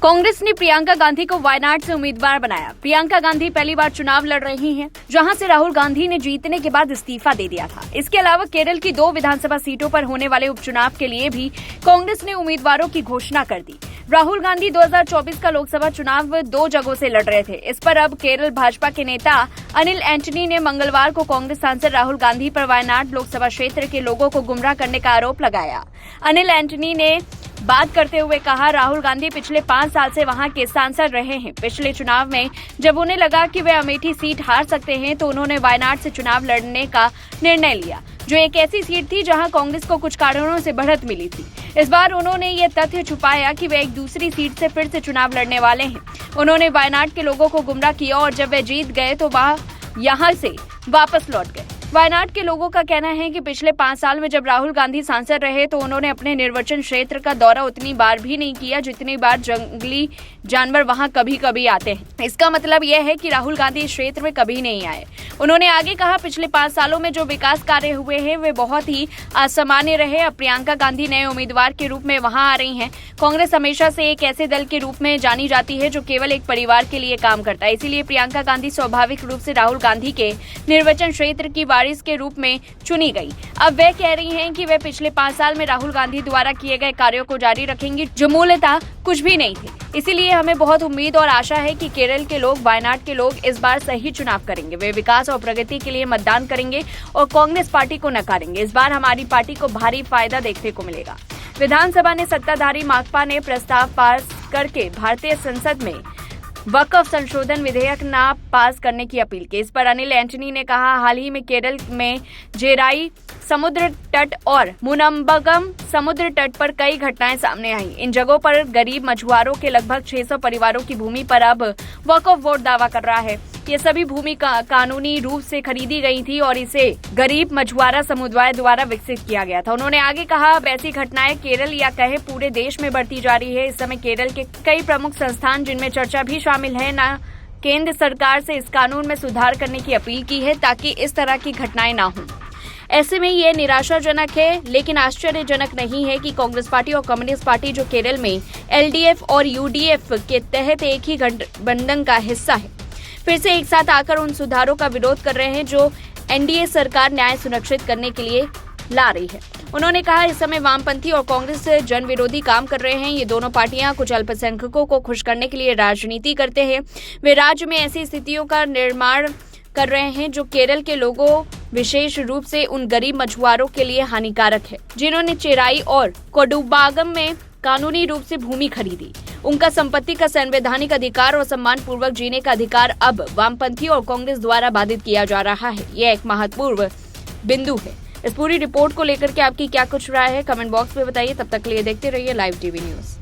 कांग्रेस ने प्रियंका गांधी को वायनाड से उम्मीदवार बनाया। प्रियंका गांधी पहली बार चुनाव लड़ रही हैं, जहां से राहुल गांधी ने जीतने के बाद इस्तीफा दे दिया था। इसके अलावा केरल की 2 विधानसभा सीटों पर होने वाले उपचुनाव के लिए भी कांग्रेस ने उम्मीदवारों की घोषणा कर दी। राहुल गांधी 2024 का लोकसभा चुनाव 2 जगहों से लड़ रहे थे। इस पर अब केरल भाजपा के नेता अनिल एंटनी ने मंगलवार को कांग्रेस सांसद राहुल गांधी पर वायनाड लोकसभा क्षेत्र के लोगों को गुमराह करने का आरोप लगाया। अनिल एंटनी ने बात करते हुए कहा, राहुल गांधी पिछले 5 साल से वहां के सांसद रहे हैं। पिछले चुनाव में जब उन्हें लगा कि वे अमेठी सीट हार सकते हैं तो उन्होंने वायनाड से चुनाव लड़ने का निर्णय लिया, जो एक ऐसी सीट थी जहां कांग्रेस को कुछ कारणों से बढ़त मिली थी। इस बार उन्होंने ये तथ्य छुपाया कि वे एक दूसरी सीट से फिर से चुनाव लड़ने वाले हैं। उन्होंने वायनाड के लोगों को गुमराह किया और जब वे जीत गए तो वह यहां से वापस लौट गए। वायनाड के लोगों का कहना है कि पिछले 5 साल में जब राहुल गांधी सांसद रहे तो उन्होंने अपने निर्वाचन क्षेत्र का दौरा उतनी बार भी नहीं किया जितनी बार जंगली जानवर वहां कभी कभी आते हैं। इसका मतलब यह है कि राहुल गांधी इस क्षेत्र में कभी नहीं आए। उन्होंने आगे कहा, पिछले 5 सालों में जो विकास कार्य हुए हैं वे बहुत ही असामान्य रहे। अब प्रियंका गांधी नए उम्मीदवार के रूप में वहां आ रही हैं। कांग्रेस हमेशा से एक ऐसे दल के रूप में जानी जाती है जो केवल एक परिवार के लिए काम करता है। इसीलिए प्रियंका गांधी स्वाभाविक रूप से राहुल गांधी के निर्वाचन क्षेत्र की वारिस के रूप में चुनी गई। अब वे कह रही हैं कि वे पिछले 5 साल में राहुल गांधी द्वारा किए गए कार्यों को जारी रखेंगी, जो मूलतः कुछ भी नहीं थे। इसीलिए हमें बहुत उम्मीद और आशा है कि केरल के लोग, वायनाड के लोग इस बार सही चुनाव करेंगे। वे विकास और प्रगति के लिए मतदान करेंगे और कांग्रेस पार्टी को नकारेंगे। इस बार हमारी पार्टी को भारी फायदा देखने को मिलेगा। विधानसभा ने सत्ताधारी माकपा ने प्रस्ताव पास करके भारतीय संसद में वक्फ संशोधन विधेयक न पास करने की अपील की। इस पर अनिल एंटनी ने कहा, हाल ही में केरल में जेराई समुद्र तट और मुनम्बगम समुद्र तट पर कई घटनाएं सामने आई। इन जगहों पर गरीब मछुआरों के लगभग 600 परिवारों की भूमि पर अब वक्फ बोर्ड दावा कर रहा है। ये सभी भूमि कानूनी रूप से खरीदी गई थी और इसे गरीब मछुआरा समुदाय द्वारा विकसित किया गया था। उन्होंने आगे कहा, अब ऐसी घटनाएं केरल या कहे पूरे देश में बढ़ती जा रही है। इस समय केरल के कई प्रमुख संस्थान, जिनमें चर्चा भी शामिल है, न केंद्र सरकार से इस कानून में सुधार करने की अपील की है ताकि इस तरह की घटनाएं ना हों। ऐसे में ये निराशाजनक है, लेकिन आश्चर्यजनक नहीं है कि कांग्रेस पार्टी और कम्युनिस्ट पार्टी, जो केरल में एलडीएफ और यूडीएफ के तहत एक ही गठबंधन का हिस्सा है, फिर से एक साथ आकर उन सुधारों का विरोध कर रहे हैं जो एनडीए सरकार न्याय सुनिश्चित करने के लिए ला रही है। उन्होंने कहा, इस समय वामपंथी और कांग्रेस जन विरोधी काम कर रहे हैं। ये दोनों पार्टियां कुछ अल्पसंख्यकों को खुश करने के लिए राजनीति करते हैं। वे राज्य में ऐसी स्थितियों का निर्माण कर रहे हैं जो केरल के लोगों, विशेष रूप से उन गरीब मछुआरों के लिए हानिकारक है, जिन्होंने चेराई और कोडुबागम में कानूनी रूप से भूमि खरीदी। उनका संपत्ति का संवैधानिक अधिकार और सम्मान पूर्वक जीने का अधिकार अब वामपंथी और कांग्रेस द्वारा बाधित किया जा रहा है। यह एक महत्वपूर्ण बिंदु है। इस पूरी रिपोर्ट को लेकर के आपकी क्या कुछ राय है, कमेंट बॉक्स में बताइए। तब तक के लिए देखते रहिए लाइव टीवी न्यूज।